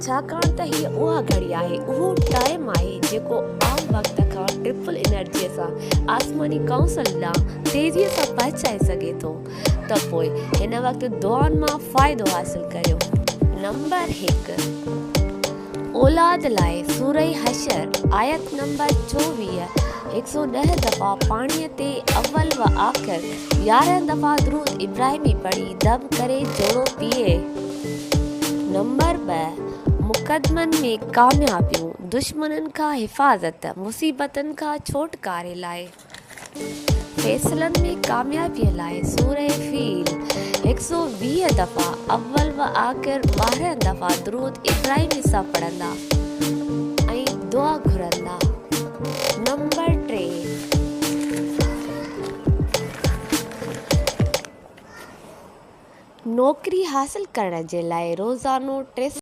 छाकाणि त हीअ उहा घड़ी आहे, उहो टाइम आहे जेको आम वक़्त खां ट्रिपल एनर्जीअ सां आसमानी काउंसिल ॾांहुं तेज़ीअ सां पहुचाए सघे थो। त पोइ हिन वक़्तु दुआनि मां फ़ाइदो हासिलु करियो। नंबर 1, औलाद लाइ सूरह हशर आयत नंबर 24 110 दफ़ा पाणीअ ते अव्वल व आख़िर 11 दफ़ा दुरूद इब्राहिमी पढ़ी दम करे जोड़ो पीए। नंबर 2, मुक़दमनि में कामयाबियूं, दुश्मननि खां हिफ़ाज़त, मुसीबतनि खां छोटकारे लाइ। फ़ैसलनि में कामयाबीअ लाइ सूरह फ़ील 120 दफ़ा अव्वल व आख़िर 12 दफ़ा दुरूद इब्राहिमी सां पढ़ंदा ऐं दुआ घुरंदा। नंबर 3, नौकरी हासिल करण जे लाइ रोज़ानो 3